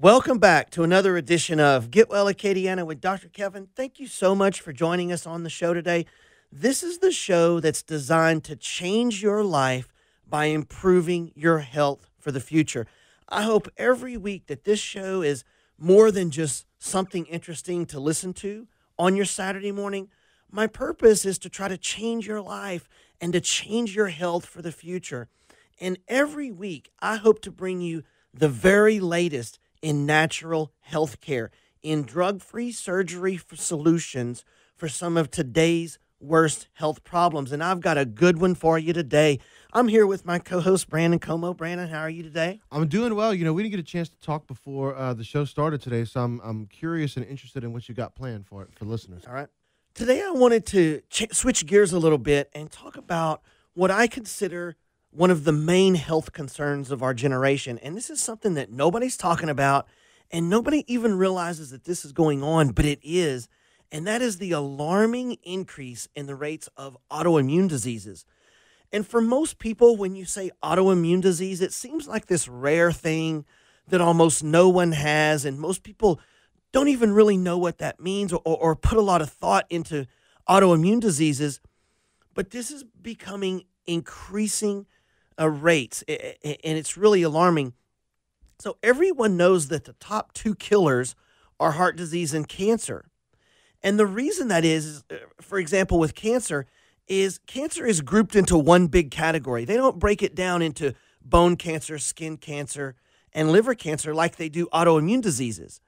Welcome back to another edition of Get Well Acadiana with Dr. Kevin. Thank you so much for joining us on the show today. This is the show that's designed to change your life by improving your health for the future. I hope every week that this show is more than just something interesting to listen to on your Saturday morning. My purpose is to try to change your life and to change your health for the future. And every week, I hope to bring you the very latest in natural health care, in drug-free surgery solutions for some of today's worst health problems. And I've got a good one for you today. I'm here with my co-host, Brandon Como. Brandon, how are you today? I'm doing well. You know, we didn't get a chance to talk before the show started today, so I'm curious and interested in what you got planned for listeners. All right. Today I wanted to switch gears a little bit and talk about what I consider one of the main health concerns of our generation. And this is something that nobody's talking about and nobody even realizes that this is going on, but it is. And that is the alarming increase in the rates of autoimmune diseases. And for most people, when you say autoimmune disease, it seems like this rare thing that almost no one has. And most people don't even really know what that means or put a lot of thought into autoimmune diseases. But this is becoming increasing rates, and it's really alarming. So everyone knows that the top two killers are heart disease and cancer. And the reason that is, for example, with cancer is grouped into one big category. They don't break it down into bone cancer, skin cancer, and liver cancer like they do autoimmune diseases.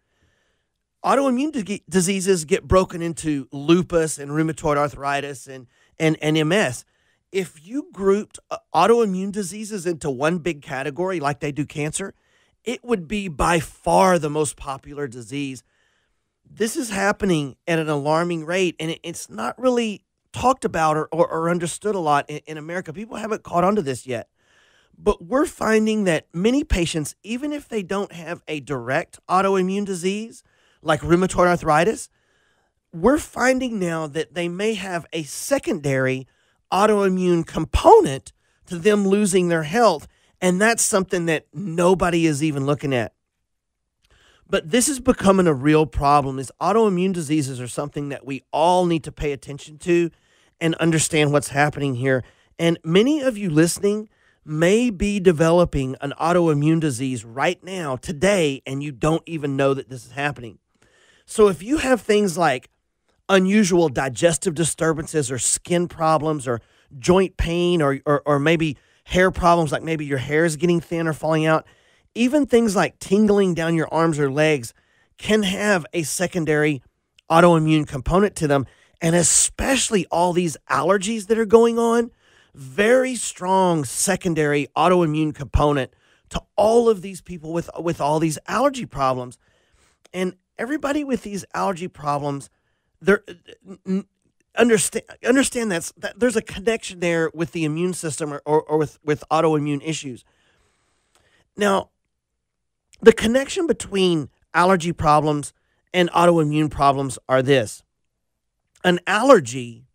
Autoimmune diseases get broken into lupus and rheumatoid arthritis and MS. If you grouped autoimmune diseases into one big category like they do cancer, it would be by far the most popular disease. This is happening at an alarming rate, and it's not really talked about or understood a lot in America. People haven't caught on to this yet. But we're finding that many patients, even if they don't have a direct autoimmune disease like rheumatoid arthritis, we're finding now that they may have a secondary autoimmune component to them losing their health, and that's something that nobody is even looking at. But this is becoming a real problem. Is autoimmune diseases are something that we all need to pay attention to and understand what's happening here. And many of you listening may be developing an autoimmune disease right now, today, and you don't even know that this is happening. So if you have things like unusual digestive disturbances or skin problems or joint pain or maybe hair problems, like maybe your hair is getting thin or falling out, even things like tingling down your arms or legs can have a secondary autoimmune component to them. And especially all these allergies that are going on, very strong secondary autoimmune component to all of these people with all these allergy problems. And everybody with these allergy problems, understand that there's a connection there with the immune system or with autoimmune issues. Now, the connection between allergy problems and autoimmune problems are this. An allergy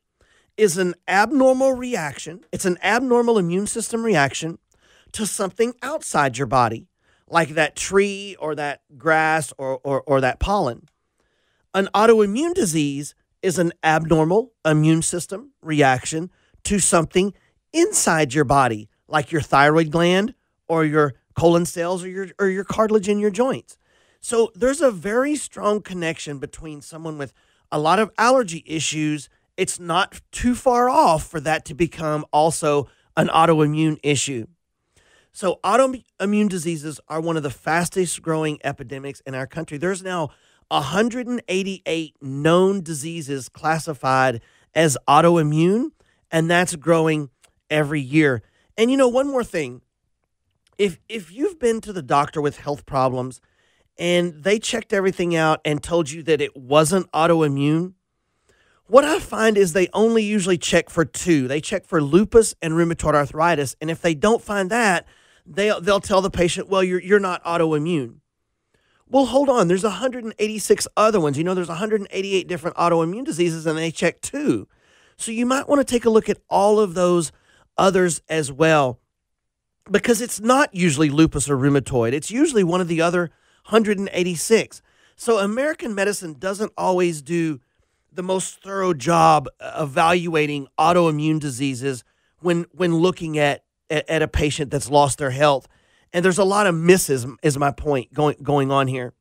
is an abnormal reaction. It's an abnormal immune system reaction to something outside your body, like that tree or that grass or that pollen. An autoimmune disease is an abnormal immune system reaction to something inside your body, like your thyroid gland or your colon cells or your cartilage in your joints. So there's a very strong connection between someone with a lot of allergy issues. It's not too far off for that to become also an autoimmune issue. So autoimmune diseases are one of the fastest growing epidemics in our country. There's now 188 known diseases classified as autoimmune, and that's growing every year. And you know, one more thing. If you've been to the doctor with health problems and they checked everything out and told you that it wasn't autoimmune, what I find is they only usually check for two. They check for lupus and rheumatoid arthritis, and if they don't find that, they'll tell the patient, well, you're not autoimmune. Well, hold on. There's 186 other ones. You know, there's 188 different autoimmune diseases, and they check two. So you might want to take a look at all of those others as well, because it's not usually lupus or rheumatoid. It's usually one of the other 186. So American medicine doesn't always do the most thorough job evaluating autoimmune diseases when looking at a patient that's lost their health. And there's a lot of misses, is my point going on here.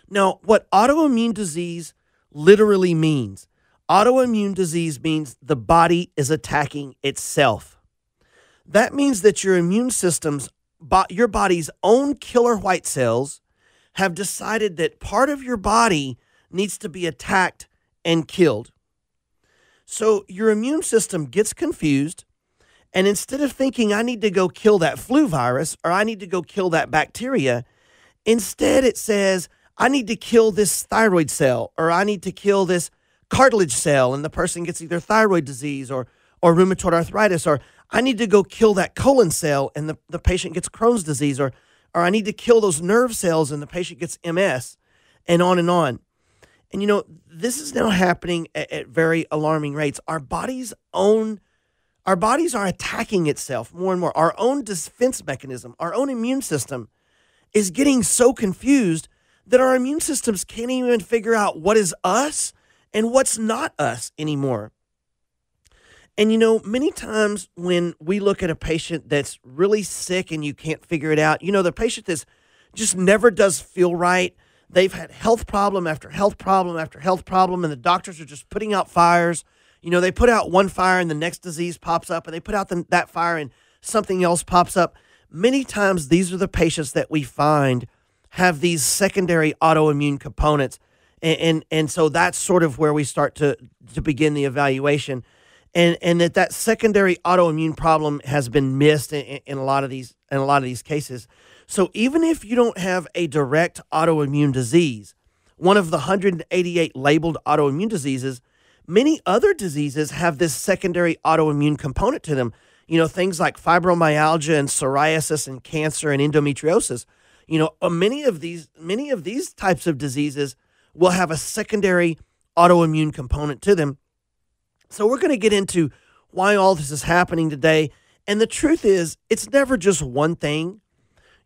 Now, what autoimmune disease literally means, autoimmune disease means the body is attacking itself. That means that your immune system's, your body's own killer white cells have decided that part of your body needs to be attacked and killed. So your immune system gets confused, and instead of thinking, I need to go kill that flu virus or I need to go kill that bacteria, instead it says, I need to kill this thyroid cell or I need to kill this cartilage cell, and the person gets either thyroid disease or rheumatoid arthritis, or I need to go kill that colon cell and the patient gets Crohn's disease, or I need to kill those nerve cells and the patient gets MS, and on and on. And you know, this is now happening at very alarming rates. Our bodies are attacking itself more and more. Our own defense mechanism, our own immune system is getting so confused that our immune systems can't even figure out what is us and what's not us anymore. And you know, many times when we look at a patient that's really sick and you can't figure it out, you know, the patient that's just never does feel right. They've had health problem after health problem after health problem, and the doctors are just putting out fires. You know, they put out one fire and the next disease pops up, and they put out that fire and something else pops up. Many times these are the patients that we find have these secondary autoimmune components. And so that's sort of where we start to begin the evaluation. And that secondary autoimmune problem has been missed in a lot of these cases. So even if you don't have a direct autoimmune disease, one of the 188 labeled autoimmune diseases, many other diseases have this secondary autoimmune component to them. You know, things like fibromyalgia and psoriasis and cancer and endometriosis. You know, many of these types of diseases will have a secondary autoimmune component to them. So we're going to get into why all this is happening today. And the truth is, it's never just one thing.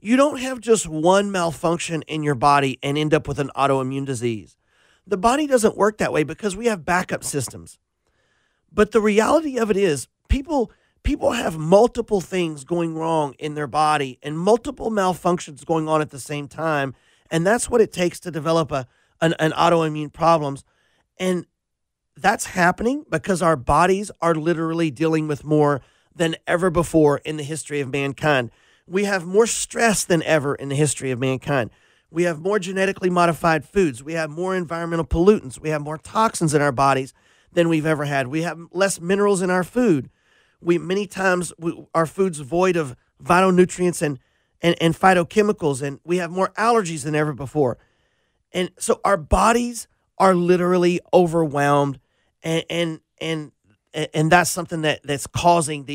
You don't have just one malfunction in your body and end up with an autoimmune disease. The body doesn't work that way because we have backup systems. But the reality of it is, people have multiple things going wrong in their body and multiple malfunctions going on at the same time. And that's what it takes to develop an autoimmune problems. And that's happening because our bodies are literally dealing with more than ever before in the history of mankind. We have more stress than ever in the history of mankind. We have more genetically modified foods. We have more environmental pollutants. We have more toxins in our bodies than we've ever had. We have less minerals in our food. Many times our food's void of vital nutrients and phytochemicals, and we have more allergies than ever before. And so our bodies are literally overwhelmed, and that's something that's causing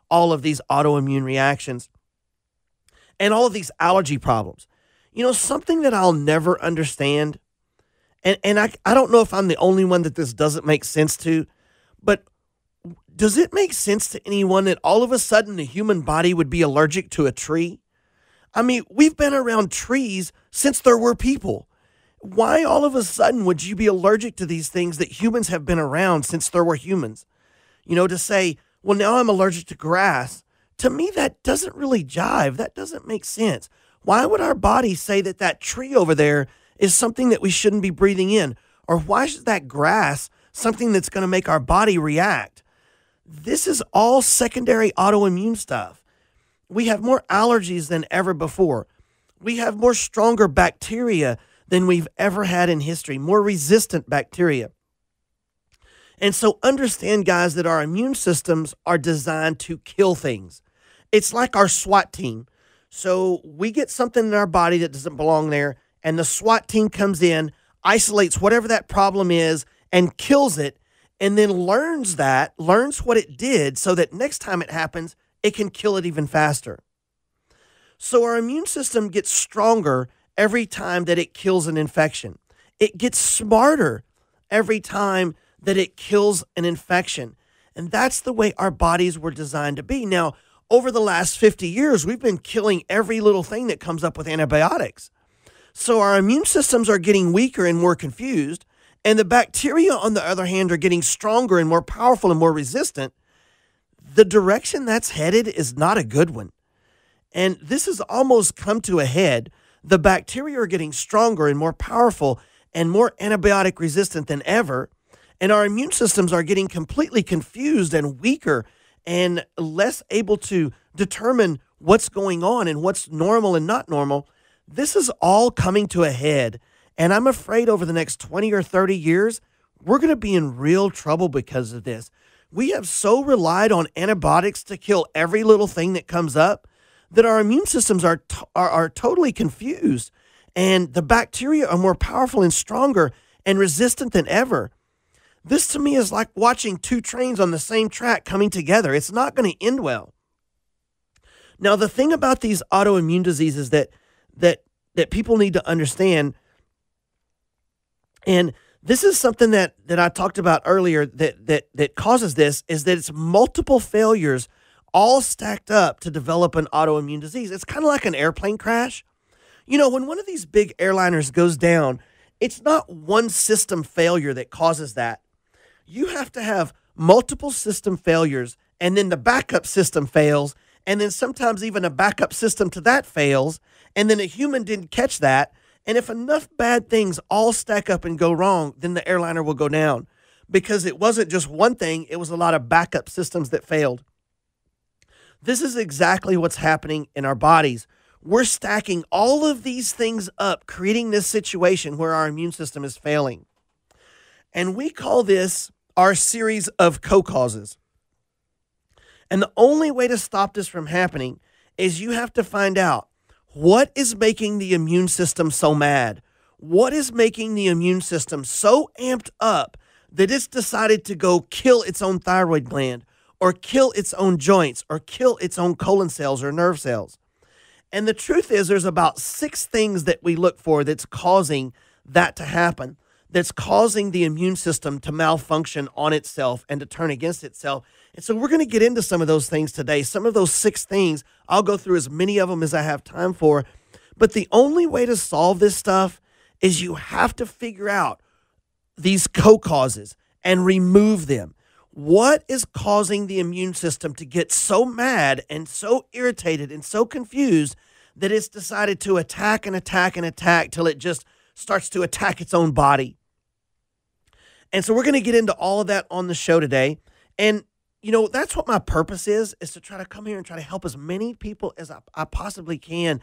all of these autoimmune reactions and all of these allergy problems. You know, something that I'll never understand, and I don't know if I'm the only one that this doesn't make sense to, but does it make sense to anyone that all of a sudden the human body would be allergic to a tree? I mean, we've been around trees since there were people. Why all of a sudden would you be allergic to these things that humans have been around since there were humans? You know, to say, well, now I'm allergic to grass, to me, that doesn't really jive. That doesn't make sense. Why would our body say that tree over there is something that we shouldn't be breathing in? Or why is that grass something that's going to make our body react? This is all secondary autoimmune stuff. We have more allergies than ever before. We have more stronger bacteria than we've ever had in history, more resistant bacteria. And so understand, guys, that our immune systems are designed to kill things. It's like our SWAT team. So we get something in our body that doesn't belong there, and the SWAT team comes in, isolates whatever that problem is, and kills it, and then learns what it did so that next time it happens, it can kill it even faster. So our immune system gets stronger every time that it kills an infection. It gets smarter every time that it kills an infection. And that's the way our bodies were designed to be. Now, over the last 50 years, we've been killing every little thing that comes up with antibiotics. So our immune systems are getting weaker and more confused, and the bacteria, on the other hand, are getting stronger and more powerful and more resistant. The direction that's headed is not a good one. And this has almost come to a head. The bacteria are getting stronger and more powerful and more antibiotic resistant than ever. And our immune systems are getting completely confused and weaker and less able to determine what's going on and what's normal and not normal. This is all coming to a head. And I'm afraid over the next 20 or 30 years, we're going to be in real trouble because of this. We have so relied on antibiotics to kill every little thing that comes up that our immune systems are totally confused. And the bacteria are more powerful and stronger and resistant than ever. This to me is like watching two trains on the same track coming together. It's not going to end well. Now, the thing about these autoimmune diseases that people need to understand, and this is something that I talked about earlier that causes this, is that it's multiple failures all stacked up to develop an autoimmune disease. It's kind of like an airplane crash. You know, when one of these big airliners goes down, it's not one system failure that causes that. You have to have multiple system failures, and then the backup system fails, and then sometimes even a backup system to that fails, and then a human didn't catch that. And if enough bad things all stack up and go wrong, then the airliner will go down, because it wasn't just one thing, it was a lot of backup systems that failed. This is exactly what's happening in our bodies. We're stacking all of these things up, creating this situation where our immune system is failing. And we call this our series of co-causes. And the only way to stop this from happening is you have to find out what is making the immune system so mad. What is making the immune system so amped up that it's decided to go kill its own thyroid gland, or kill its own joints, or kill its own colon cells or nerve cells. And the truth is, there's about 6 things that we look for that's causing that to happen, that's causing the immune system to malfunction on itself and to turn against itself. And so we're going to get into some of those things today. Some of those 6 things, I'll go through as many of them as I have time for. But the only way to solve this stuff is you have to figure out these co-causes and remove them. What is causing the immune system to get so mad and so irritated and so confused that it's decided to attack and attack and attack till it just starts to attack its own body? And so we're going to get into all of that on the show today. And, you know, that's what my purpose is to try to come here and try to help as many people as I possibly can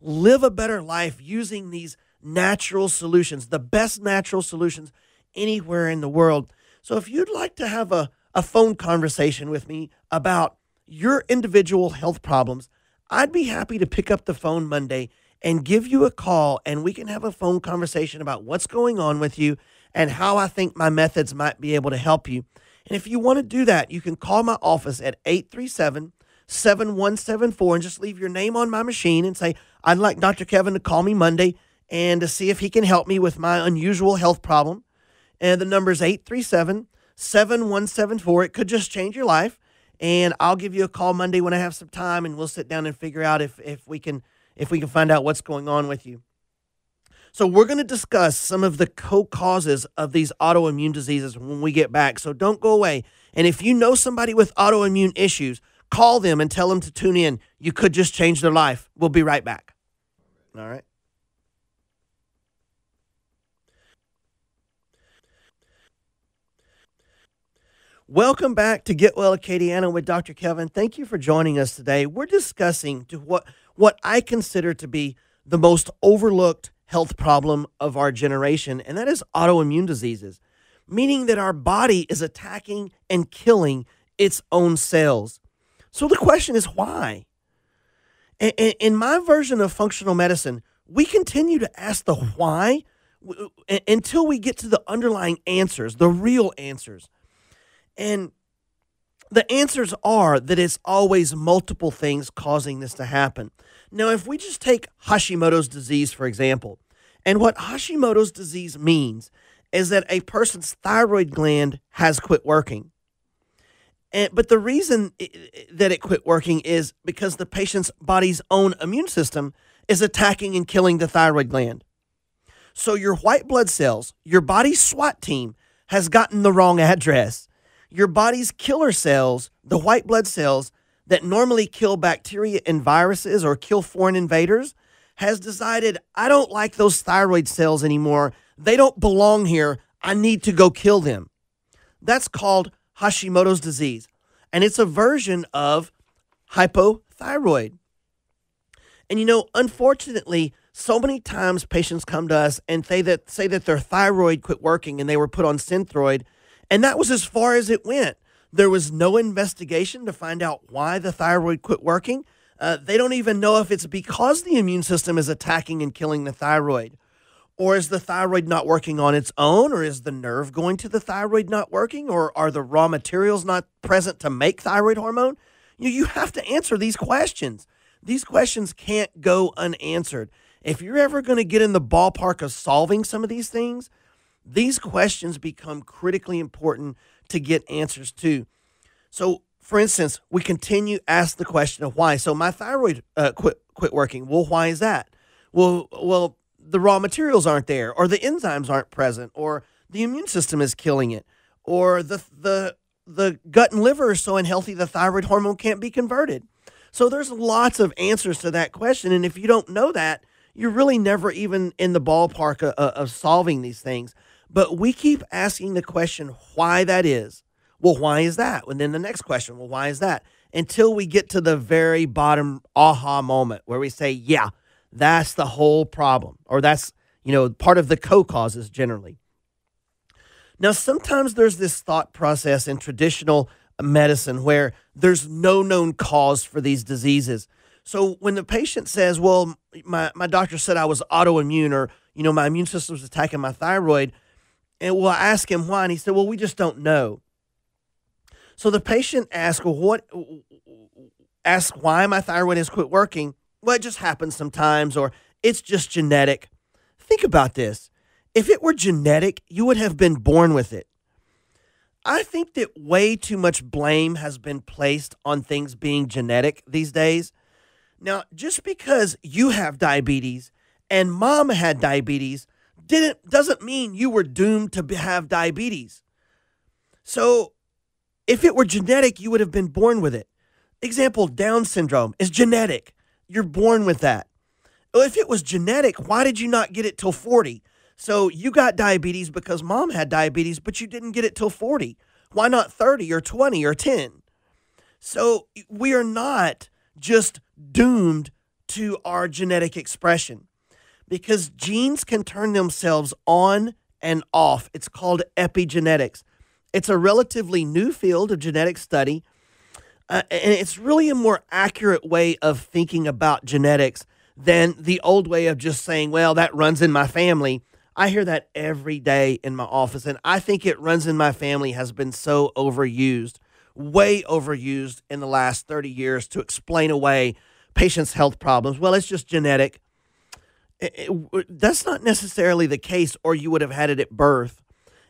live a better life using these natural solutions, the best natural solutions anywhere in the world. So if you'd like to have a phone conversation with me about your individual health problems, I'd be happy to pick up the phone Monday and give you a call, and we can have a phone conversation about what's going on with you and how I think my methods might be able to help you. And if you want to do that, you can call my office at 837-7174 and just leave your name on my machine and say, I'd like Dr. Kevin to call me Monday and to see if he can help me with my unusual health problem. And the number is 837-7174. It could just change your life. And I'll give you a call Monday when I have some time, and we'll sit down and figure out if we can find out what's going on with you. So we're going to discuss some of the co-causes of these autoimmune diseases when we get back. So don't go away. And if you know somebody with autoimmune issues, call them and tell them to tune in. You could just change their life. We'll be right back. All right. Welcome back to Get Well Acadiana with Dr. Kevin. Thank you for joining us today. We're discussing what I consider to be the most overlooked health problem of our generation, and that is autoimmune diseases, meaning that our body is attacking and killing its own cells. So the question is why? In my version of functional medicine, we continue to ask the why until we get to the underlying answers, the real answers. And the answers are that it's always multiple things causing this to happen. Now, if we just take Hashimoto's disease, for example, and what Hashimoto's disease means is that a person's thyroid gland has quit working. But the reason that it quit working is because the patient's body's own immune system is attacking and killing the thyroid gland. So your white blood cells, your body's SWAT team, has gotten the wrong address. Your body's killer cells, the white blood cells that normally kill bacteria and viruses or kill foreign invaders, has decided, I don't like those thyroid cells anymore. They don't belong here. I need to go kill them. That's called Hashimoto's disease. And it's a version of hypothyroid. And unfortunately, so many times patients come to us and say that their thyroid quit working and they were put on Synthroid, and that was as far as it went. There was no investigation to find out why the thyroid quit working. They don't even know if it's because the immune system is attacking and killing the thyroid. Or is the thyroid not working on its own? Or is the nerve going to the thyroid not working? Or are the raw materials not present to make thyroid hormone? You have to answer these questions. These questions can't go unanswered. If you're ever going to get in the ballpark of solving some of these things, these questions become critically important to get answers to. So, for instance, we continue to ask the question of why. So my thyroid quit working. Well, why is that? Well, the raw materials aren't there, or the enzymes aren't present, or the immune system is killing it, or the gut and liver are so unhealthy the thyroid hormone can't be converted. So there's lots of answers to that question, and if you don't know that, you're really never even in the ballpark of solving these things. But we keep asking the question why that is. Well, why is that? And then the next question, well, why is that? Until we get to the very bottom aha moment where we say, yeah, that's the whole problem, or that's, part of the co-causes generally. Now, sometimes there's this thought process in traditional medicine where there's no known cause for these diseases. So when the patient says, well, my doctor said I was autoimmune, or, my immune system was attacking my thyroid, and we'll ask him why, and he said, well, we just don't know. So the patient asks, well, ask why my thyroid has quit working. Well, it just happens sometimes, or it's just genetic. Think about this. If it were genetic, you would have been born with it. I think that way too much blame has been placed on things being genetic these days. Now, just because you have diabetes and mom had diabetes doesn't mean you were doomed to have diabetes. So if it were genetic, you would have been born with it. Example, Down syndrome is genetic. You're born with that. Well, if it was genetic, why did you not get it till 40? So you got diabetes because mom had diabetes, but you didn't get it till 40. Why not 30 or 20 or 10? So we are not just doomed to our genetic expression, because genes can turn themselves on and off. It's called epigenetics. It's a relatively new field of genetic study, and it's really a more accurate way of thinking about genetics than the old way of just saying, well, that runs in my family. I hear that every day in my office, and I think it runs in my family has been so overused, way overused in the last 30 years to explain away patients' health problems. Well, it's just genetic. That's not necessarily the case, or you would have had it at birth.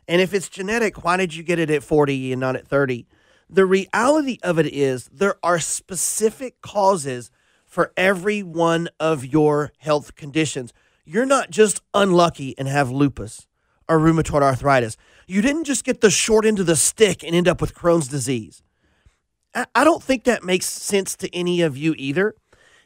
And if it's genetic, why did you get it at 40 and not at 30? The reality of it is there are specific causes for every one of your health conditions. You're not just unlucky and have lupus or rheumatoid arthritis. You didn't just get the short end of the stick and end up with Crohn's disease. I don't think that makes sense to any of you either.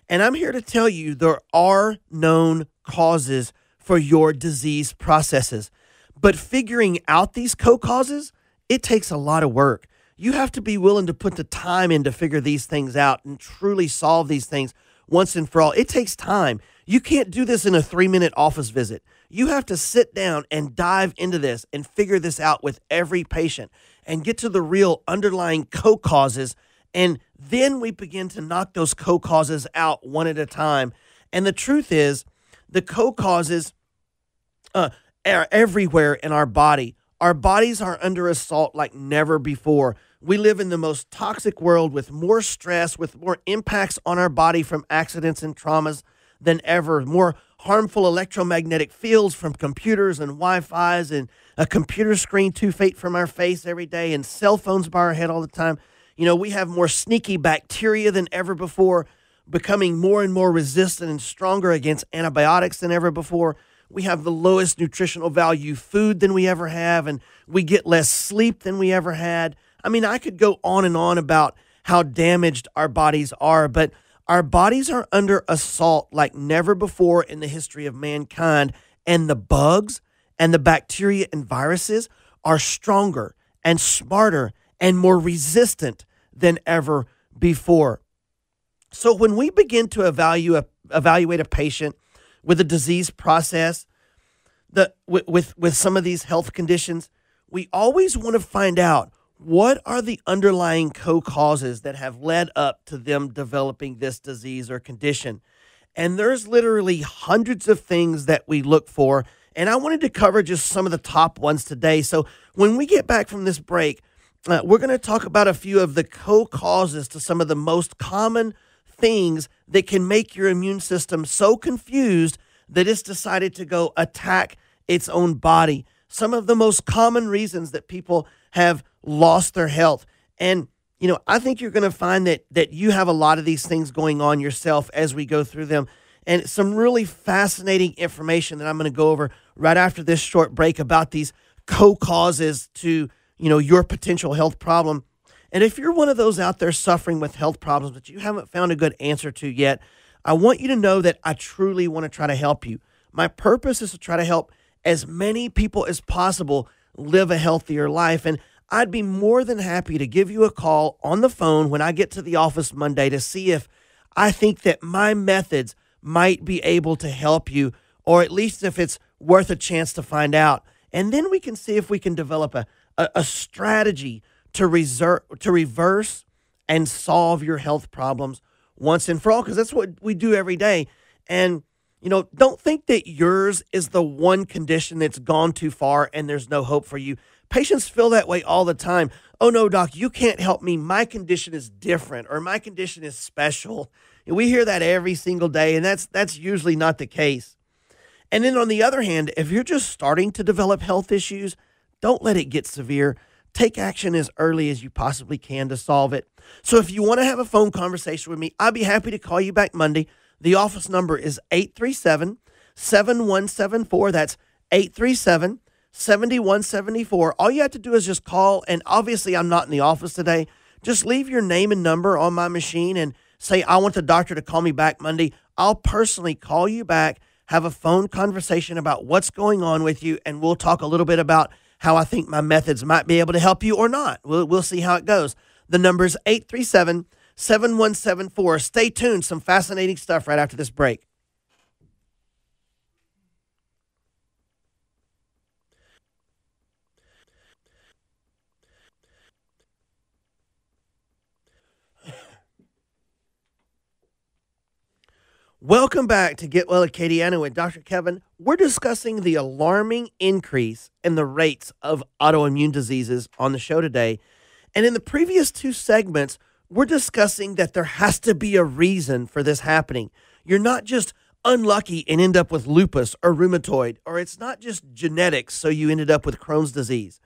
And I'm here to tell you there are known causes for your disease processes. But figuring out these co-causes, it takes a lot of work. You have to be willing to put the time in to figure these things out and truly solve these things once and for all. It takes time. You can't do this in a 3-minute office visit. You have to sit down and dive into this and figure this out with every patient and get to the real underlying co-causes. And then we begin to knock those co-causes out one at a time. And the truth is, the co-causes are everywhere in our body. Our bodies are under assault like never before. We live in the most toxic world with more stress, with more impacts on our body from accidents and traumas than ever, more harmful electromagnetic fields from computers and Wi-Fi's, and a computer screen 2 feet from our face every day, and cell phones by our head all the time. We have more sneaky bacteria than ever before, becoming more and more resistant and stronger against antibiotics than ever before. we have the lowest nutritional value food than we ever have, and we get less sleep than we ever had. I mean, I could go on and on about how damaged our bodies are, but our bodies are under assault like never before in the history of mankind, and the bugs and the bacteria and viruses are stronger and smarter and more resistant than ever before. So when we begin to evaluate a patient with a disease process, with some of these health conditions, we always want to find out what are the underlying co-causes that have led up to them developing this disease or condition. And there's literally hundreds of things that we look for. And I wanted to cover just some of the top ones today. So when we get back from this break, we're going to talk about a few of the co-causes to some of the most common things that can make your immune system so confused that it's decided to go attack its own body. Some of the most common reasons that people have lost their health. And, I think you're going to find that you have a lot of these things going on yourself as we go through them. And some really fascinating information that I'm going to go over right after this short break about these co-causes to, your potential health problem. And if you're one of those out there suffering with health problems that you haven't found a good answer to yet, I want you to know that I truly want to try to help you. My purpose is to try to help as many people as possible live a healthier life. And I'd be more than happy to give you a call on the phone when I get to the office Monday to see if I think that my methods might be able to help you, or at least if it's worth a chance to find out. And then we can see if we can develop a strategy to reverse and solve your health problems once and for all, because that's what we do every day. And, don't think that yours is the one condition that's gone too far and there's no hope for you. Patients feel that way all the time. Oh, no, doc, you can't help me. My condition is different, or my condition is special. And we hear that every single day, and that's usually not the case. And then on the other hand, if you're just starting to develop health issues, don't let it get severe. Take action as early as you possibly can to solve it. So if you want to have a phone conversation with me, I'd be happy to call you back Monday. The office number is 837-7174. That's 837-7174. All you have to do is just call, and obviously I'm not in the office today. Just leave your name and number on my machine and say, I want the doctor to call me back Monday. I'll personally call you back, have a phone conversation about what's going on with you, and we'll talk a little bit about how I think my methods might be able to help you or not. We'll see how it goes. The number is 837-7174. Stay tuned. Some fascinating stuff right after this break. Welcome back to Get Well Acadiana with Dr. Kevin. We're discussing the alarming increase in the rates of autoimmune diseases on the show today. And in the previous two segments, we're discussing that there has to be a reason for this happening. You're not just unlucky and end up with lupus or rheumatoid, or it's not just genetics, so you ended up with Crohn's disease.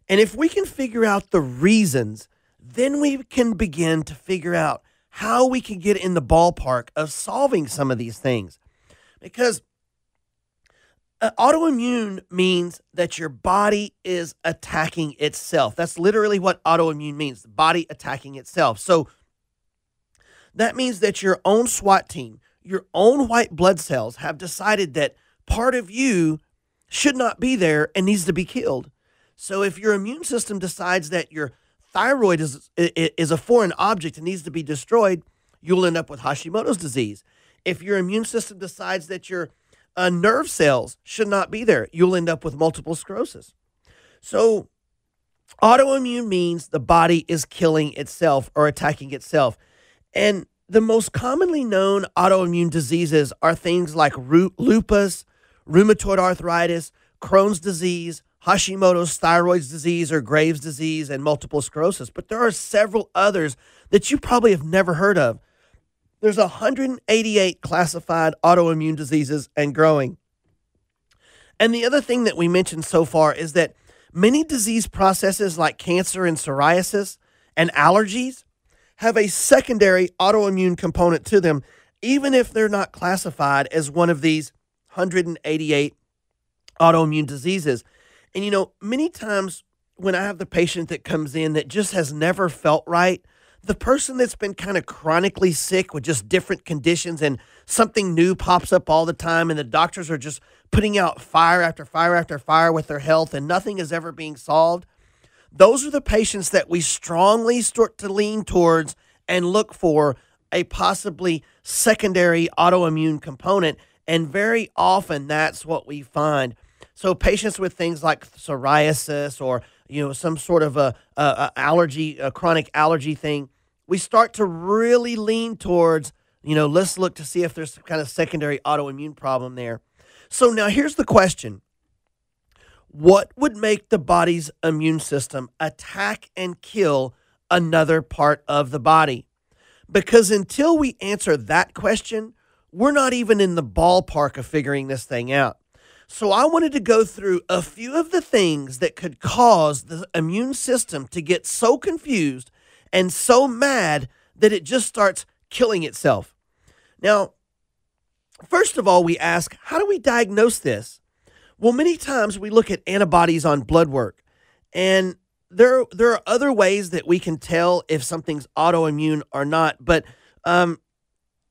And if we can figure out the reasons, then we can begin to figure out how we can get in the ballpark of solving some of these things. Because autoimmune means that your body is attacking itself. That's literally what autoimmune means, the body attacking itself. So that means that your own SWAT team, your own white blood cells have decided that part of you should not be there and needs to be killed. So if your immune system decides that your thyroid is a foreign object and needs to be destroyed, you'll end up with Hashimoto's disease. If your immune system decides that your nerve cells should not be there, you'll end up with multiple sclerosis. So autoimmune means the body is killing itself or attacking itself. And the most commonly known autoimmune diseases are things like lupus, rheumatoid arthritis, Crohn's disease, Hashimoto's thyroid disease or Graves' disease, and multiple sclerosis. But there are several others that you probably have never heard of. There's 188 classified autoimmune diseases and growing. And the other thing that we mentioned so far is that many disease processes like cancer and psoriasis and allergies have a secondary autoimmune component to them, even if they're not classified as one of these 188 autoimmune diseases. And, many times when I have the patient that comes in that just has never felt right, the person that's been kind of chronically sick with just different conditions and something new pops up all the time, and the doctors are just putting out fire after fire after fire with their health and nothing is ever being solved. Those are the patients that we strongly start to lean towards and look for a possibly secondary autoimmune component. And very often that's what we find. So patients with things like psoriasis or, some sort of a chronic allergy thing, we start to really lean towards, let's look to see if there's some kind of secondary autoimmune problem there. So now here's the question. What would make the body's immune system attack and kill another part of the body? Because until we answer that question, we're not even in the ballpark of figuring this thing out. So I wanted to go through a few of the things that could cause the immune system to get so confused and so mad that it just starts killing itself. Now, first of all, we ask, how do we diagnose this? Well, many times we look at antibodies on blood work, and there are other ways that we can tell if something's autoimmune or not, but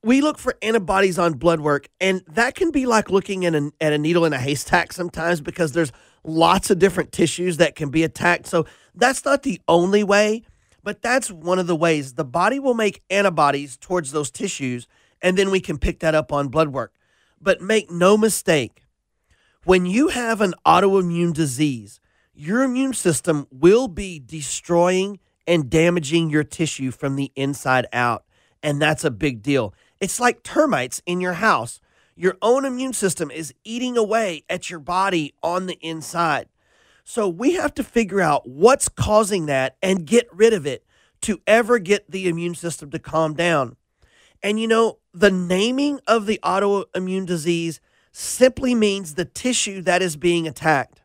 we look for antibodies on blood work, and that can be like looking at a needle in a haystack sometimes because there's lots of different tissues that can be attacked. So that's not the only way, but that's one of the ways. The body will make antibodies towards those tissues, and then we can pick that up on blood work. But make no mistake, when you have an autoimmune disease, your immune system will be destroying and damaging your tissue from the inside out, and that's a big deal. It's like termites in your house. Your own immune system is eating away at your body on the inside. So we have to figure out what's causing that and get rid of it to ever get the immune system to calm down. And the naming of the autoimmune disease simply means the tissue that is being attacked.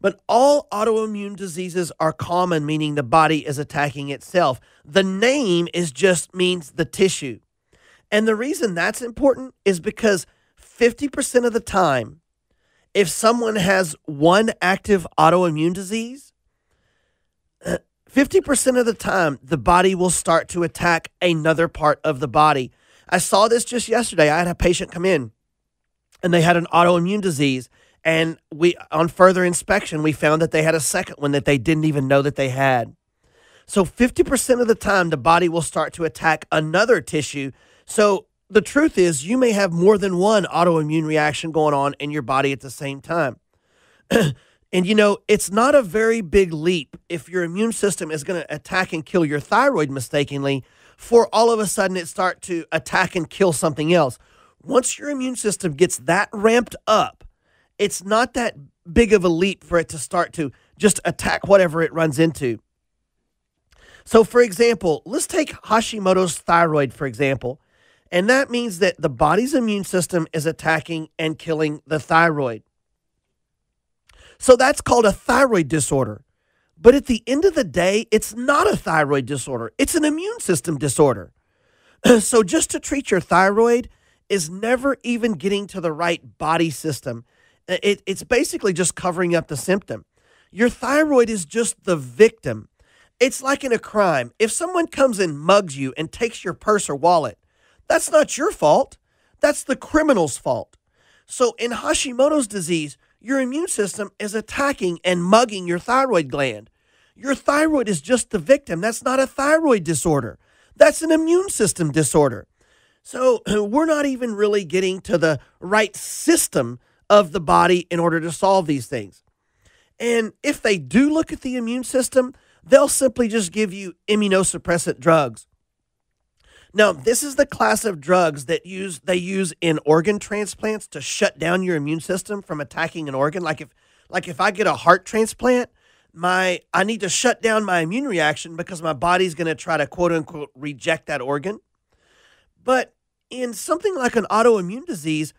But all autoimmune diseases are common, meaning the body is attacking itself. The name just means the tissue. And the reason that's important is because 50% of the time, if someone has one active autoimmune disease, 50% of the time, the body will start to attack another part of the body. I saw this just yesterday. I had a patient come in, and they had an autoimmune disease. And on further inspection, we found that they had a second one that they didn't even know that they had. So 50% of the time, the body will start to attack another tissue. So the truth is, you may have more than one autoimmune reaction going on in your body at the same time. And it's not a very big leap if your immune system is going to attack and kill your thyroid mistakenly for all of a sudden it start to attack and kill something else. Once your immune system gets that ramped up, it's not that big of a leap for it to start to just attack whatever it runs into. So, for example, let's take Hashimoto's thyroid, for example, and that means that the body's immune system is attacking and killing the thyroid. So that's called a thyroid disorder. But at the end of the day, it's not a thyroid disorder. It's an immune system disorder. So just to treat your thyroid is never even getting to the right body system. It's basically just covering up the symptom. Your thyroid is just the victim. It's like in a crime. If someone comes and mugs you and takes your purse or wallet, that's not your fault. That's the criminal's fault. So in Hashimoto's disease, your immune system is attacking and mugging your thyroid gland. Your thyroid is just the victim. That's not a thyroid disorder. That's an immune system disorder. So we're not even really getting to the right system of the body in order to solve these things. And if they do look at the immune system, they'll simply just give you immunosuppressant drugs. Now, this is the class of drugs that they use in organ transplants to shut down your immune system from attacking an organ. Like if I get a heart transplant, I need to shut down my immune reaction because my body's going to try to quote unquote reject that organ. But in something like an autoimmune disease,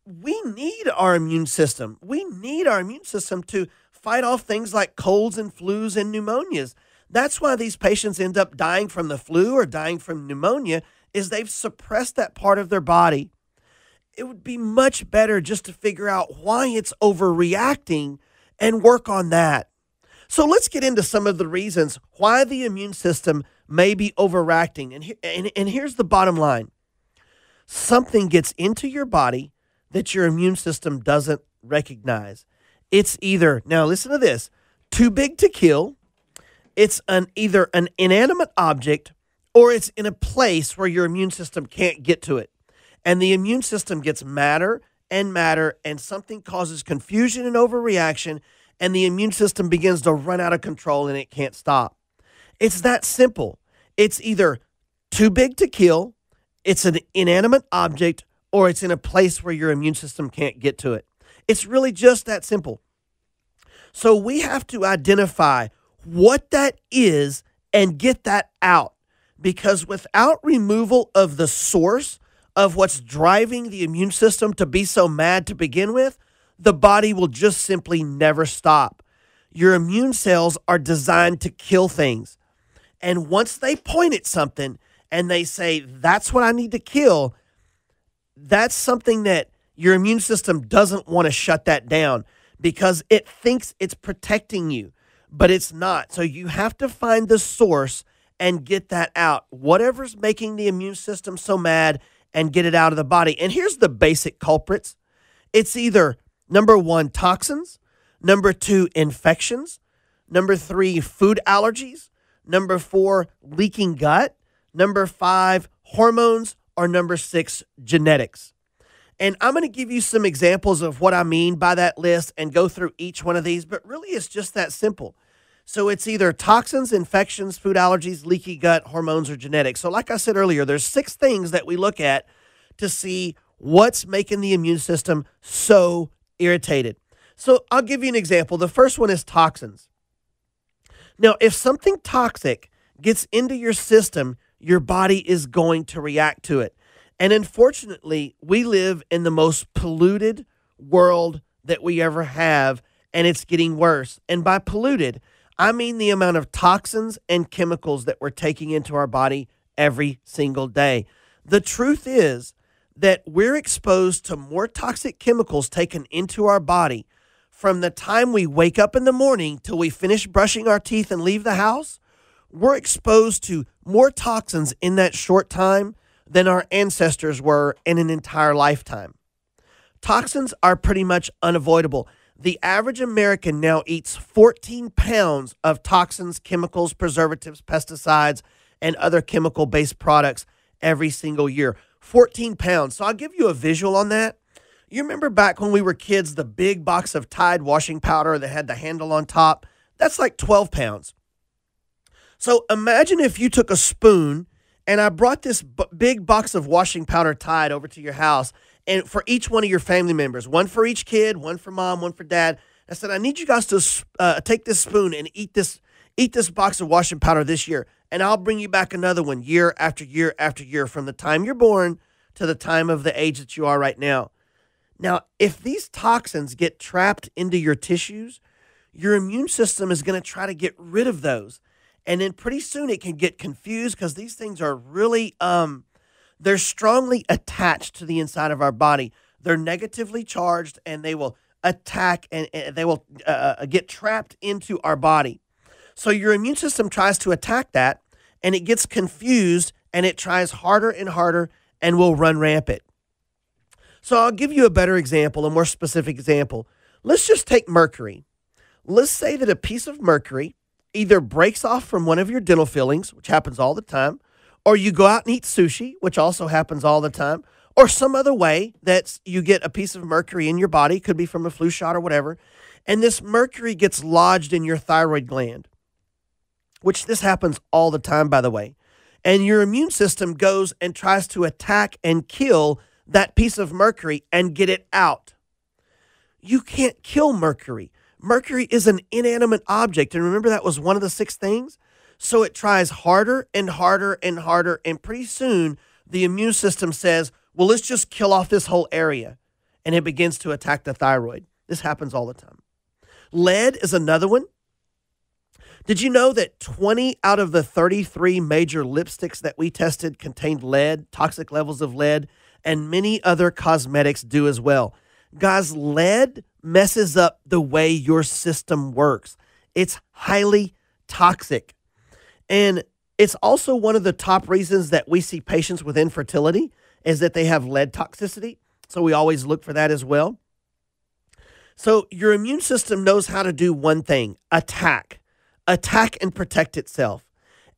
we need our immune system. We need our immune system to fight off things like colds and flus and pneumonias. That's why these patients end up dying from the flu or dying from pneumonia, is they've suppressed that part of their body. it would be much better just to figure out why it's overreacting and work on that. So let's get into some of the reasons why the immune system may be overreacting. And here's the bottom line. Something gets into your body that your immune system doesn't recognize. It's either, now listen to this, too big to kill, it's either an inanimate object, or it's in a place where your immune system can't get to it. And the immune system gets madder and madder, and something causes confusion and overreaction, and the immune system begins to run out of control and it can't stop. It's that simple. It's either too big to kill, it's an inanimate object, or it's in a place where your immune system can't get to it. It's really just that simple. So we have to identify what that is and get that out, because without removal of the source of what's driving the immune system to be so mad to begin with, the body will just simply never stop. Your immune cells are designed to kill things. And once they point at something and they say, that's what I need to kill, that's something that your immune system doesn't want to shut that down because it thinks it's protecting you, but it's not. So you have to find the source and get that out. Whatever's making the immune system so mad, and get it out of the body. And here's the basic culprits. It's either number 1, toxins, number 2, infections, number 3, food allergies, number 4, leaking gut, number 5, hormones, or number 6, genetics. And I'm going to give you some examples of what I mean by that list and go through each one of these, but really it's just that simple. So it's either toxins, infections, food allergies, leaky gut, hormones, or genetics. So like I said earlier, there's 6 things that we look at to see what's making the immune system so irritated. So I'll give you an example. The first one is toxins. Now, if something toxic gets into your system, your body is going to react to it. And unfortunately, we live in the most polluted world that we ever have, and it's getting worse. And by polluted, I mean the amount of toxins and chemicals that we're taking into our body every single day. The truth is that we're exposed to more toxic chemicals taken into our body from the time we wake up in the morning till we finish brushing our teeth and leave the house. We're exposed to more toxins in that short time than our ancestors were in an entire lifetime. Toxins are pretty much unavoidable. The average American now eats 14 pounds of toxins, chemicals, preservatives, pesticides, and other chemical-based products every single year. 14 pounds. So I'll give you a visual on that. You remember back when we were kids, the big box of Tide washing powder that had the handle on top? That's like 12 pounds. So imagine if you took a spoon and I brought this big box of washing powder Tide over to your house, and for each one of your family members, one for each kid, one for mom, one for dad. I said, I need you guys to take this spoon and eat this box of washing powder this year, and I'll bring you back another one year after year after year from the time you're born to the time of the age that you are right now. Now, if these toxins get trapped into your tissues, your immune system is going to try to get rid of those. And then pretty soon it can get confused because these things are really, they're strongly attached to the inside of our body. They're negatively charged and they will attack and they will get trapped into our body. So your immune system tries to attack that and it gets confused and it tries harder and harder and will run rampant. So I'll give you a better example, a more specific example. Let's just take mercury. Let's say that a piece of mercury either breaks off from one of your dental fillings, which happens all the time, or you go out and eat sushi, which also happens all the time, or some other way that you get a piece of mercury in your body, could be from a flu shot or whatever, and this mercury gets lodged in your thyroid gland, which this happens all the time, by the way, and your immune system goes and tries to attack and kill that piece of mercury and get it out. You can't kill mercury. Mercury is an inanimate object. And remember, that was one of the 6 things. So it tries harder and harder and harder. And pretty soon the immune system says, well, let's just kill off this whole area. And it begins to attack the thyroid. This happens all the time. Lead is another one. Did you know that 20 out of the 33 major lipsticks that we tested contained lead, toxic levels of lead? and many other cosmetics do as well. Guys, lead messes up the way your system works. It's highly toxic. And it's also one of the top reasons that we see patients with infertility is that they have lead toxicity. So we always look for that as well. So your immune system knows how to do one thing: attack and protect itself.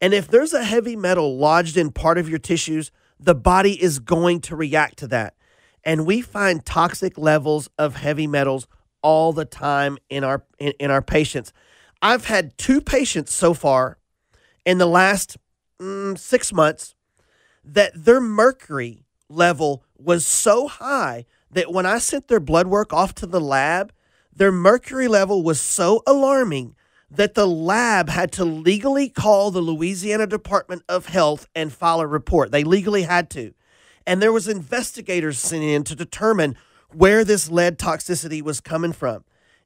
And if there's a heavy metal lodged in part of your tissues, the body is going to react to that. And we find toxic levels of heavy metals all the time in our patients. I've had 2 patients so far in the last 6 months that their mercury level was so high that when I sent their blood work off to the lab, their mercury level was so alarming that the lab had to legally call the Louisiana Department of Health and file a report. They legally had to. And there was investigators sent in to determine where this lead toxicity was coming from.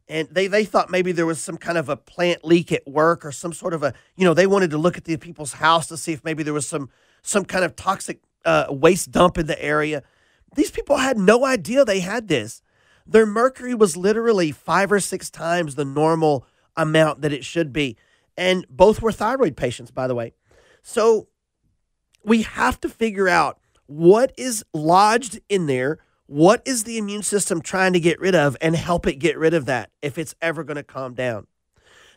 And they thought maybe there was some kind of a plant leak at work or some sort of they wanted to look at the people's house to see if maybe there was some kind of toxic waste dump in the area. These people had no idea they had this. Their mercury was literally 5 or 6 times the normal amount that it should be. And both were thyroid patients, by the way. So we have to figure out what is lodged in there, what is the immune system trying to get rid of, and help it get rid of that if it's ever going to calm down.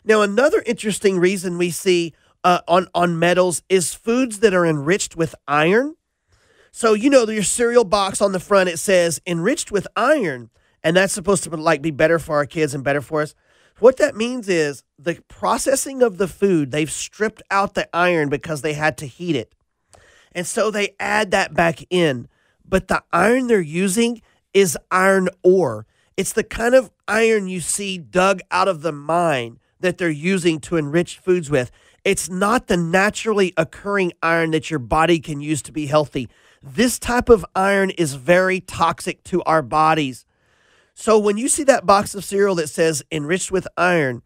Now, another interesting reason we see on metals is foods that are enriched with iron. So, your cereal box on the front, it says enriched with iron, and that's supposed to be better for our kids and better for us. What that means is the processing of the food, they've stripped out the iron because they had to heat it. And so they add that back in. But the iron they're using is iron ore. It's the kind of iron you see dug out of the mine that they're using to enrich foods with. It's not the naturally occurring iron that your body can use to be healthy. This type of iron is very toxic to our bodies. So when you see that box of cereal that says enriched with iron,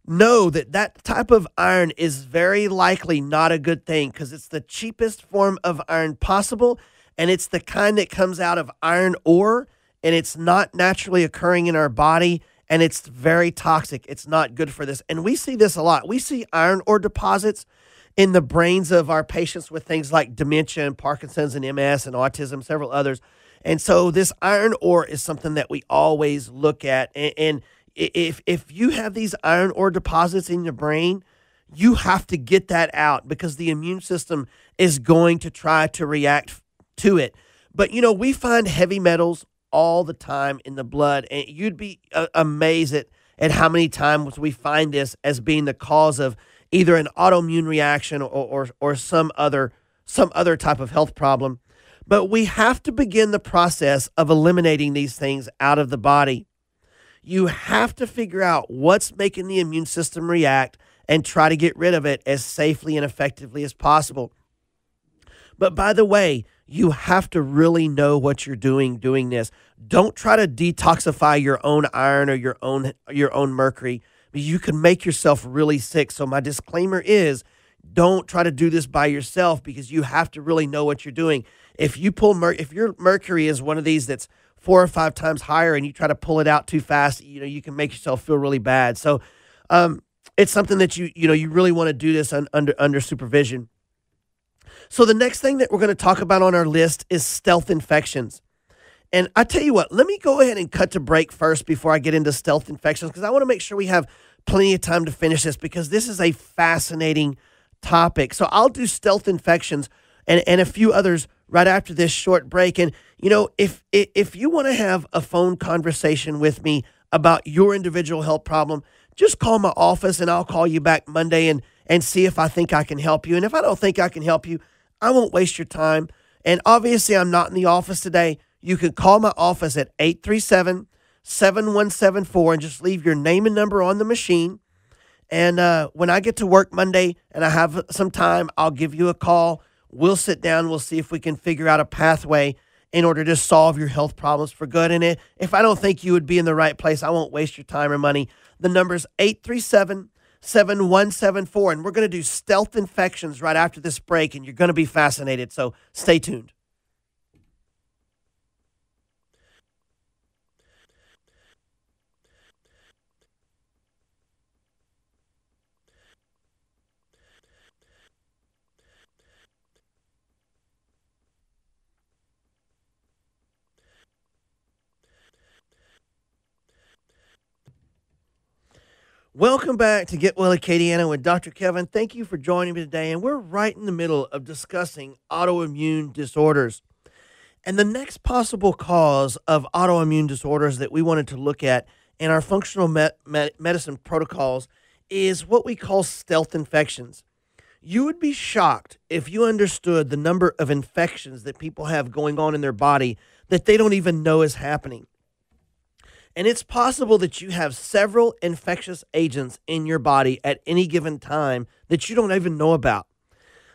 know that that type of iron is very likely not a good thing because it's the cheapest form of iron possible, and it's the kind that comes out of iron ore, and it's not naturally occurring in our body, and it's very toxic. It's not good for this. And we see this a lot. We see iron ore deposits in the brains of our patients with things like dementia and Parkinson's and MS and autism, several others. And so this iron ore is something that we always look at. And if you have these iron ore deposits in your brain, you have to get that out because the immune system is going to try to react to it. But, we find heavy metals all the time in the blood, and you'd be amazed at how many times we find this as being the cause of either an autoimmune reaction or some other type of health problem. But we have to begin the process of eliminating these things out of the body. You have to figure out what's making the immune system react and try to get rid of it as safely and effectively as possible. But by the way, you have to really know what you're doing this. Don't try to detoxify your own iron or your own mercury. You can make yourself really sick. So my disclaimer is don't try to do this by yourself because you have to really know what you're doing. If your mercury is one of these that's 4 or 5 times higher and you try to pull it out too fast, you can make yourself feel really bad. So it's something that you really want to do this under supervision. So the next thing that we're going to talk about on our list is stealth infections. And I tell you what, let me go ahead and cut to break first before I get into stealth infections because I want to make sure we have plenty of time to finish this because this is a fascinating topic. So I'll do stealth infections and a few others right after this short break. And, if you want to have a phone conversation with me about your individual health problem, just call my office and I'll call you back Monday and see if I think I can help you. And if I don't think I can help you, I won't waste your time. And obviously, I'm not in the office today. You can call my office at 837-7174 and just leave your name and number on the machine. And when I get to work Monday and I have some time, I'll give you a call. We'll sit down. We'll see if we can figure out a pathway in order to solve your health problems for good. And if I don't think you would be in the right place, I won't waste your time or money. The number's 837-7174. And we're going to do stealth infections right after this break, and you're going to be fascinated. So stay tuned. Welcome back to Get Well Acadiana with Dr. Kevin. Thank you for joining me today. And we're right in the middle of discussing autoimmune disorders. And the next possible cause of autoimmune disorders that we wanted to look at in our functional medicine protocols is what we call stealth infections. You would be shocked if you understood the number of infections that people have going on in their body that they don't even know is happening. And it's possible that you have several infectious agents in your body at any given time that you don't even know about.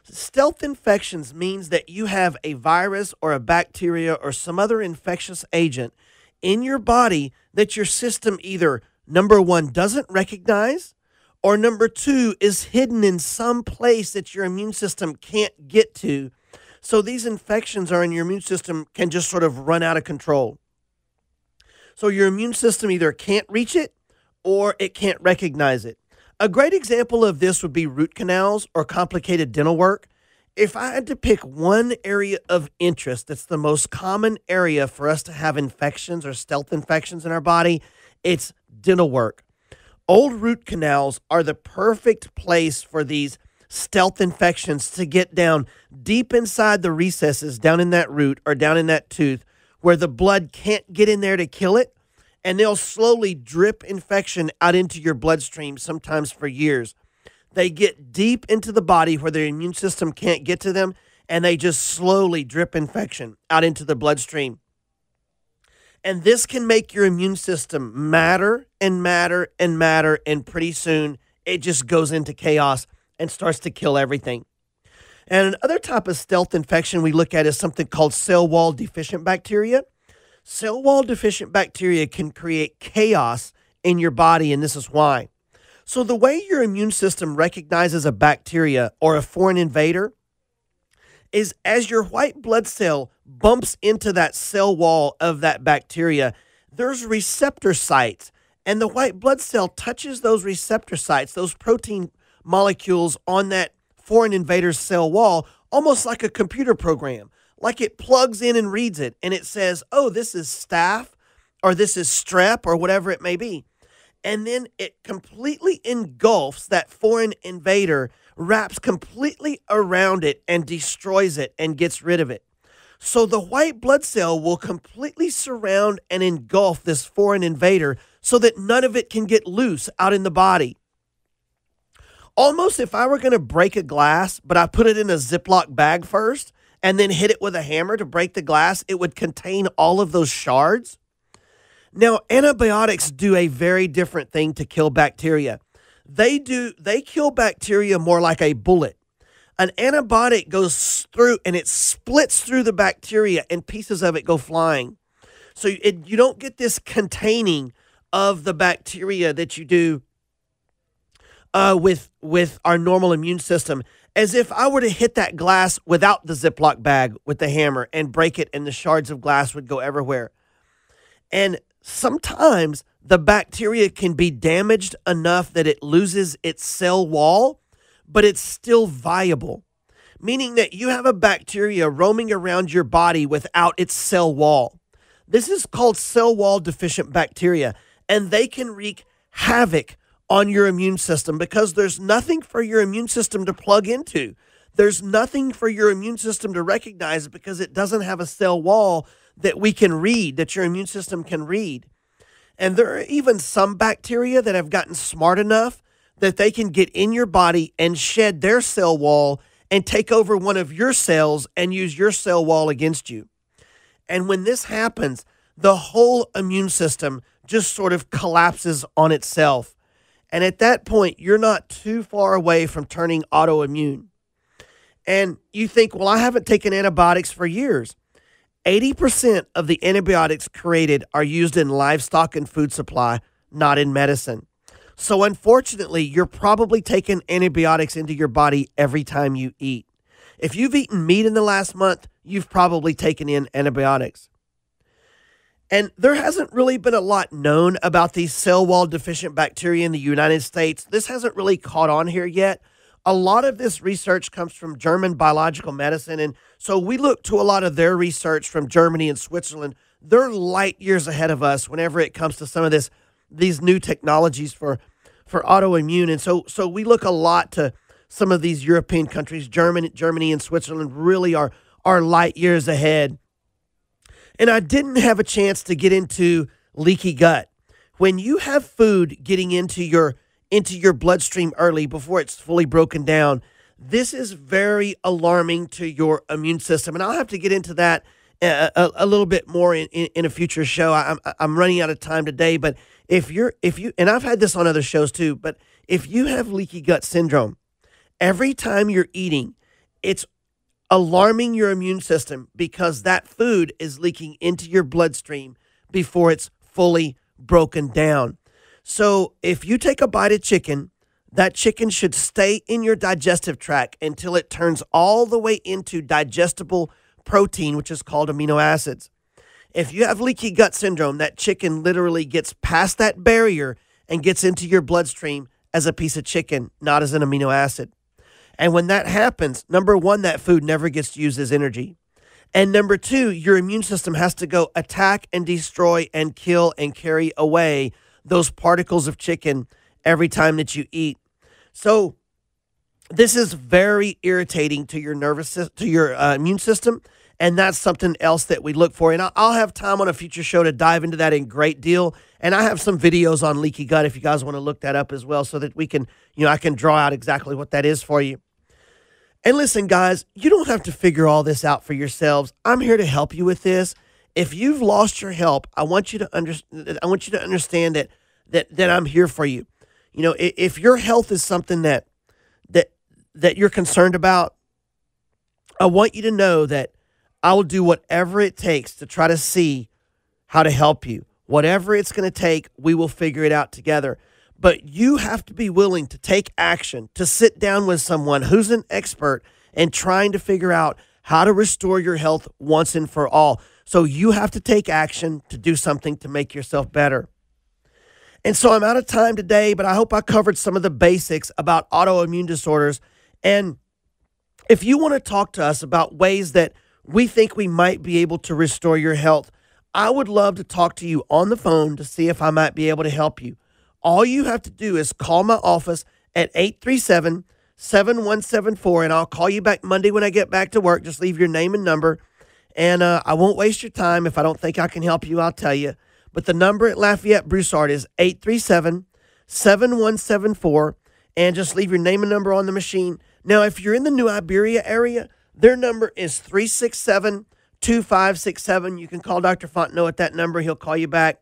Stealth infections means that you have a virus or a bacteria or some other infectious agent in your body that your system either, number one, doesn't recognize, or number two, is hidden in some place that your immune system can't get to. So these infections are in your immune system can just sort of run out of control. So your immune system either can't reach it or it can't recognize it. A great example of this would be root canals or complicated dental work. If I had to pick one area of interest that's the most common area for us to have infections or stealth infections in our body, it's dental work. Old root canals are the perfect place for these stealth infections to get down deep inside the recesses, down in that root or down in that tooth, where the blood can't get in there to kill it, and they'll slowly drip infection out into your bloodstream, sometimes for years. They get deep into the body where the immune system can't get to them, and they just slowly drip infection out into the bloodstream. And this can make your immune system matter and matter and matter, and pretty soon it just goes into chaos and starts to kill everything. And another type of stealth infection we look at is something called cell wall deficient bacteria. Cell wall deficient bacteria can create chaos in your body, and this is why. So the way your immune system recognizes a bacteria or a foreign invader is as your white blood cell bumps into that cell wall of that bacteria, there's receptor sites, and the white blood cell touches those receptor sites, those protein molecules on that foreign invader's cell wall, almost like a computer program, like it plugs in and reads it, and it says, oh, this is staph, or this is strep, or whatever it may be. And then it completely engulfs that foreign invader, wraps completely around it, and destroys it, and gets rid of it. So the white blood cell will completely surround and engulf this foreign invader so that none of it can get loose out in the body. Almost if I were going to break a glass, but I put it in a Ziploc bag first and then hit it with a hammer to break the glass, it would contain all of those shards. Now, antibiotics do a very different thing to kill bacteria. They kill bacteria more like a bullet. An antibiotic goes through and it splits through the bacteria and pieces of it go flying. So you don't get this containing of the bacteria that you do with our normal immune system, as if I were to hit that glass without the Ziploc bag with the hammer and break it, and the shards of glass would go everywhere. And sometimes the bacteria can be damaged enough that it loses its cell wall, but it's still viable, meaning that you have a bacteria roaming around your body without its cell wall. This is called cell wall deficient bacteria, and they can wreak havoc on your immune system because there's nothing for your immune system to plug into. There's nothing for your immune system to recognize because it doesn't have a cell wall that we can read, that your immune system can read. And there are even some bacteria that have gotten smart enough that they can get in your body and shed their cell wall and take over one of your cells and use your cell wall against you. And when this happens, the whole immune system just sort of collapses on itself. And at that point, you're not too far away from turning autoimmune. And you think, well, I haven't taken antibiotics for years. 80% of the antibiotics created are used in livestock and food supply, not in medicine. So unfortunately, you're probably taking antibiotics into your body every time you eat. If you've eaten meat in the last month, you've probably taken in antibiotics. And there hasn't really been a lot known about these cell wall deficient bacteria in the United States. This hasn't really caught on here yet. A lot of this research comes from German biological medicine, and so we look to a lot of their research from Germany and Switzerland. They're light years ahead of us whenever it comes to some of these new technologies for for autoimmune. And so we look a lot to some of these European countries. Germany and Switzerland really are light years ahead. And I didn't have a chance to get into leaky gut. When you have food getting into your bloodstream early before it's fully broken down, this is very alarming to your immune system. And I'll have to get into that a little bit more in a future show. I'm running out of time today, but if you and I've had this on other shows too, but if you have leaky gut syndrome, every time you're eating, it's alarming your immune system because that food is leaking into your bloodstream before it's fully broken down. So if you take a bite of chicken, that chicken should stay in your digestive tract until it turns all the way into digestible protein, which is called amino acids. If you have leaky gut syndrome, that chicken literally gets past that barrier and gets into your bloodstream as a piece of chicken, not as an amino acid. And when that happens, number one, that food never gets used as energy. And number two, your immune system has to go attack and destroy and kill and carry away those particles of chicken every time that you eat. So this is very irritating to your to your immune system. And that's something else that we look for. And I'll have time on a future show to dive into that in great deal. And I have some videos on leaky gut if you guys want to look that up as well so that we can, I can draw out exactly what that is for you. And listen, guys, you don't have to figure all this out for yourselves. I'm here to help you with this. If you've lost your help, I want you to understand that I'm here for you. If your health is something that you're concerned about, I want you to know that I will do whatever it takes to try to see how to help you. Whatever it's going to take, we will figure it out together. But you have to be willing to take action, to sit down with someone who's an expert and trying to figure out how to restore your health once and for all. So you have to take action to do something to make yourself better. And so I'm out of time today, but I hope I covered some of the basics about autoimmune disorders. And if you want to talk to us about ways that we think we might be able to restore your health, I would love to talk to you on the phone to see if I might be able to help you. All you have to do is call my office at 837-7174, and I'll call you back Monday when I get back to work. Just leave your name and number, and I won't waste your time. If I don't think I can help you, I'll tell you. But the number at Lafayette Broussard is 837-7174, and just leave your name and number on the machine. Now, if you're in the New Iberia area, their number is 367-2567. You can call Dr. Fontenot at that number. He'll call you back.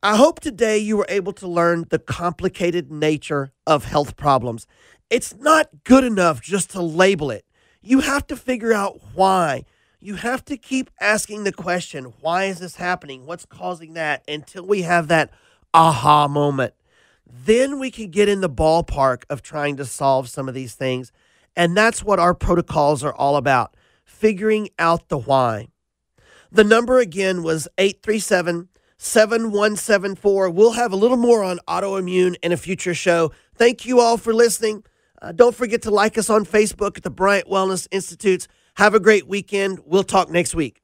I hope today you were able to learn the complicated nature of health problems. It's not good enough just to label it. You have to figure out why. You have to keep asking the question, why is this happening? What's causing that? Until we have that aha moment. Then we can get in the ballpark of trying to solve some of these things. And that's what our protocols are all about, figuring out the why. The number again was 837-7174. We'll have a little more on autoimmune in a future show. Thank you all for listening. Don't forget to like us on Facebook at the Bryant Wellness Institutes. Have a great weekend. We'll talk next week.